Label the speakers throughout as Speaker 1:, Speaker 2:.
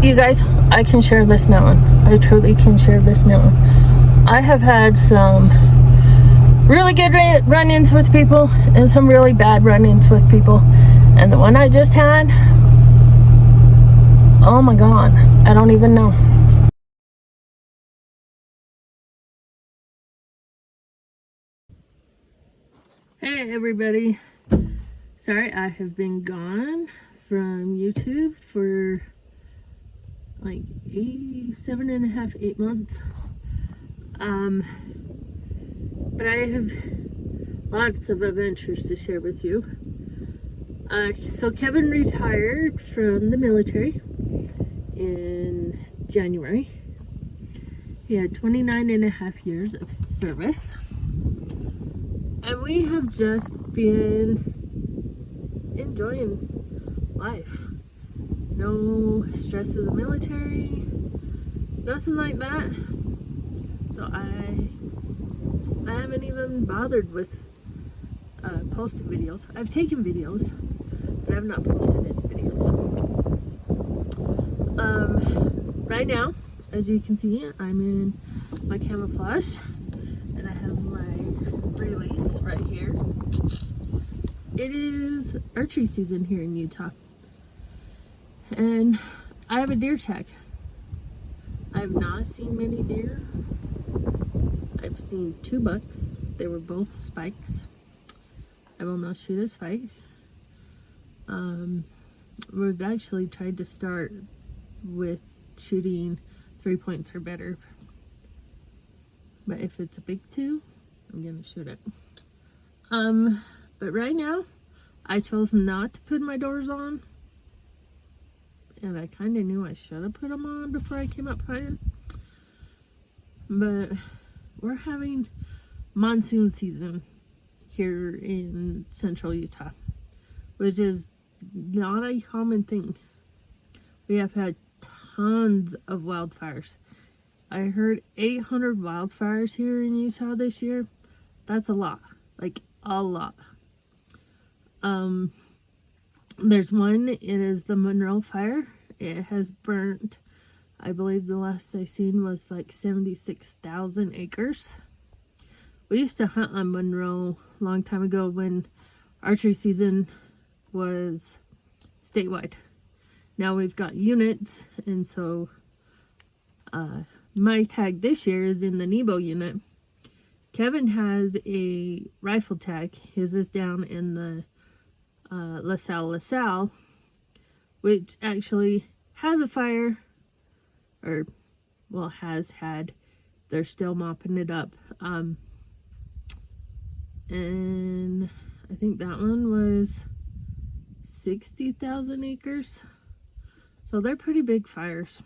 Speaker 1: You guys, I can share this mountain. I truly can share this mountain. I have had some really good run-ins with people and some really bad run-ins with people. And the one I just had, oh my God, I don't even know. Hey everybody. Sorry, I have been gone from YouTube for like 8 months. But I have lots of adventures to share with you. So Kevin retired from the military in January. He had 29 and a half years of service. And we have just been enjoying life. No stress of the military, nothing like that. So I haven't even bothered with posting videos. I've taken videos, but I've not posted any videos. Right now, as you can see, I'm in my camouflage, and I have my release right here. It is archery season here in Utah, and I have a deer tag. I've not seen many deer. I've seen 2 bucks. They were both spikes. I will not shoot a spike. We've actually tried to start with shooting 3 points or better. But if it's a big 2, I'm gonna shoot it. But right now, I chose not to put my doors on. And I kind of knew I should have put them on before I came up hunting. But we're having monsoon season here in central Utah, which is not a common thing. We have had tons of wildfires. I heard 800 wildfires here in Utah this year. That's a lot, like a lot. There's one, it is the Monroe fire. It has burnt, I believe the last I seen was like 76,000 acres. We used to hunt on Monroe a long time ago when archery season was statewide. Now we've got units, and so my tag this year is in the Nebo unit. Kevin has a rifle tag. His is down in the LaSalle, which actually has a fire, or well, has had. They're still mopping it up. And I think that one was 60,000 acres. So they're pretty big fires.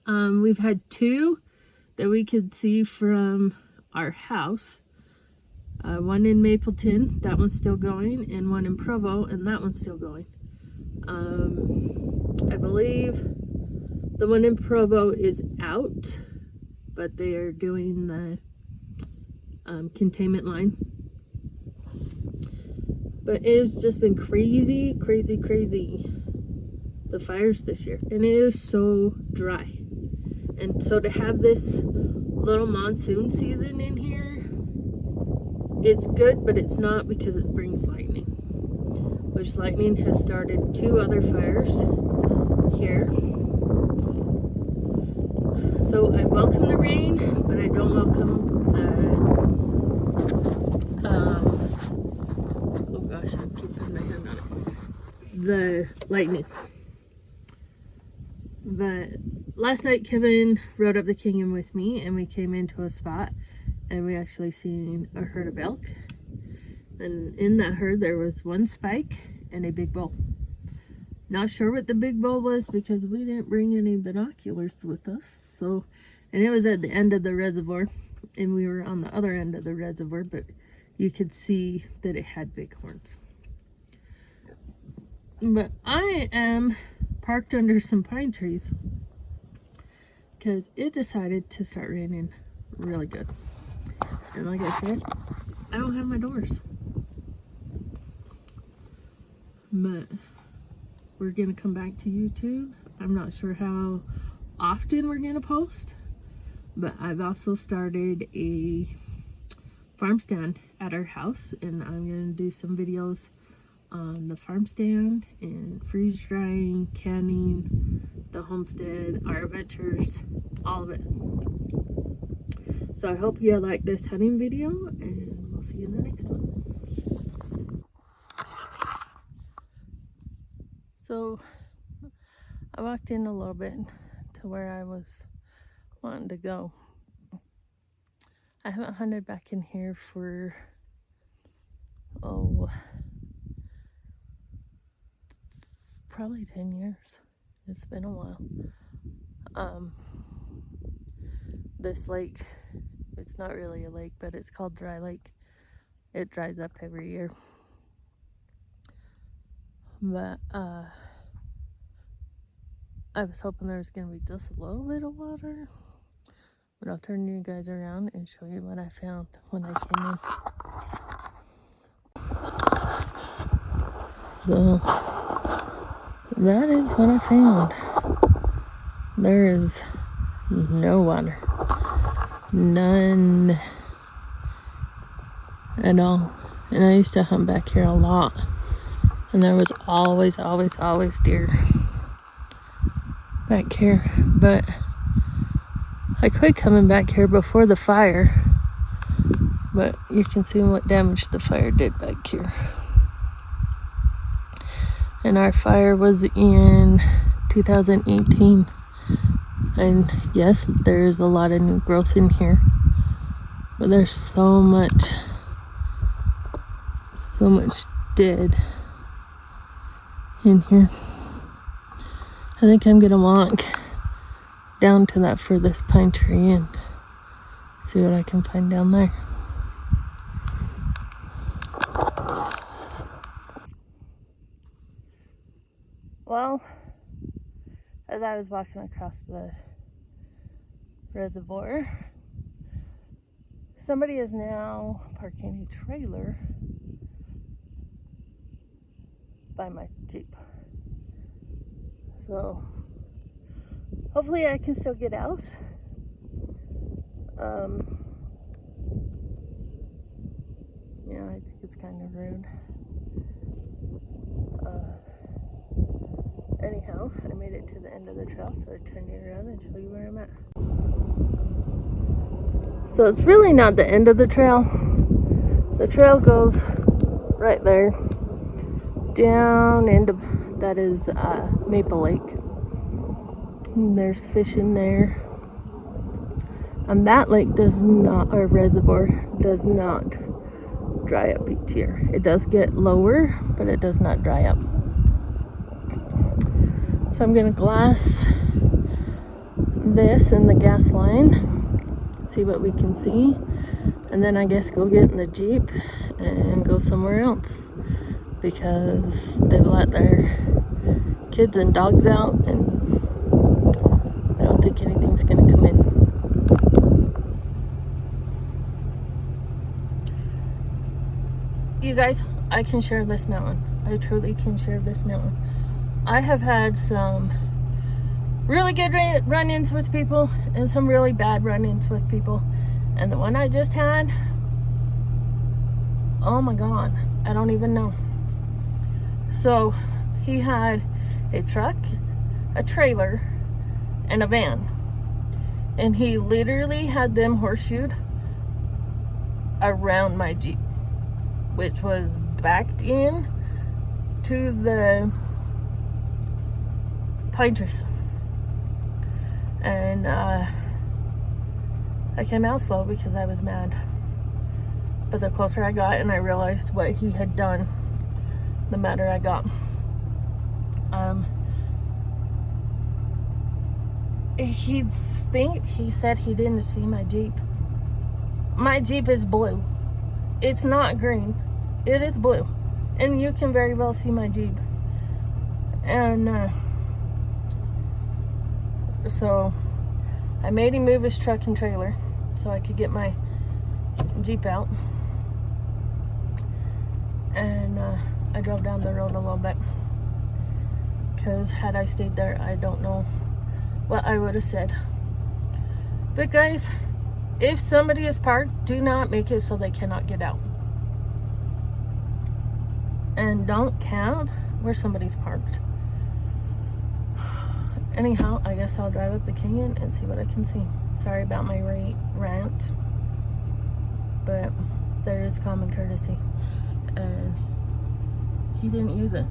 Speaker 1: We've had 2 that we could see from our house. One in Mapleton, that one's still going, and one in Provo, and that one's still going. I believe the one in Provo is out, but they are doing the containment line. But it's just been crazy, the fires this year, and it is so dry. And so to have this little monsoon season in here, it's good, but it's not, because it brings lightning, which lightning has started 2 other fires here. So I welcome the rain, but I don't welcome the oh gosh, I keep putting my hand on it, the lightning. But last night Kevin rode up the canyon with me, and we came into a spot, and we actually seen a herd of elk. And in that herd there was 1 spike and a big bull. Not sure what the big bull was, because we didn't bring any binoculars with us. So, and it was at the end of the reservoir, and we were on the other end of the reservoir, but you could see that it had big horns. But I am parked under some pine trees because it decided to start raining really good. And like I said, I don't have my doors. But we're gonna come back to YouTube I'm not sure how often we're gonna post, but I've also started a farm stand at our house, and I'm gonna do some videos on the farm stand and freeze drying, canning, the homestead, our adventures, all of it. So I hope you like this hunting video, and we'll see you in the next one. So I walked in a little bit to where I was wanting to go. I haven't hunted back in here for, probably 10 years. It's been a while. This lake, it's not really a lake, but it's called Dry Lake. It dries up every year. But I was hoping there was gonna be just a little bit of water. But I'll turn you guys around and show you what I found when I came in. So that is what I found. There is no water. None at all. And I used to hunt back here a lot. And there was always deer back here. But I quit coming back here before the fire. But you can see what damage the fire did back here. And our fire was in 2018. And yes, there's a lot of new growth in here. But there's so much dead in here. I think I'm gonna walk down to that furthest pine tree and see what I can find down there. Well, as I was walking across the reservoir, somebody is now parking a trailer by my Jeep. So hopefully I can still get out. Yeah, I think it's kind of rude. Anyhow, I made it to the end of the trail, so I turned it around and show you where I'm at. So it's really not the end of the trail. The trail goes right there down into, that is Maple Lake. And there's fish in there. And that lake does not, or reservoir does not dry up each year. It does get lower, but it does not dry up. So I'm gonna glass this in the gas line, see what we can see, and then I guess go get in the Jeep and go somewhere else, because they've let their kids and dogs out, and I don't think anything's gonna come in. You guys, I can share this mountain. I truly can share this mountain. I have had some really good run-ins with people and some really bad run-ins with people. And the one I just had, oh my God, I don't even know. So he had a truck, a trailer, and a van. And he literally had them horseshoed around my Jeep, which was backed in to the pine trees. And I came out slow because I was mad. But the closer I got and I realized what he had done, the madder I got. He said he didn't see my Jeep. My Jeep is blue. It's not green. It is blue. And you can very well see my Jeep. And so I made him move his truck and trailer so I could get my Jeep out. And I drove down the road a little bit. because had I stayed there, I don't know what I would have said. But guys, if somebody is parked, do not make it so they cannot get out. And don't camp where somebody's parked. Anyhow, I guess I'll drive up the canyon and see what I can see. Sorry about my rant, but there is common courtesy, and he didn't use it.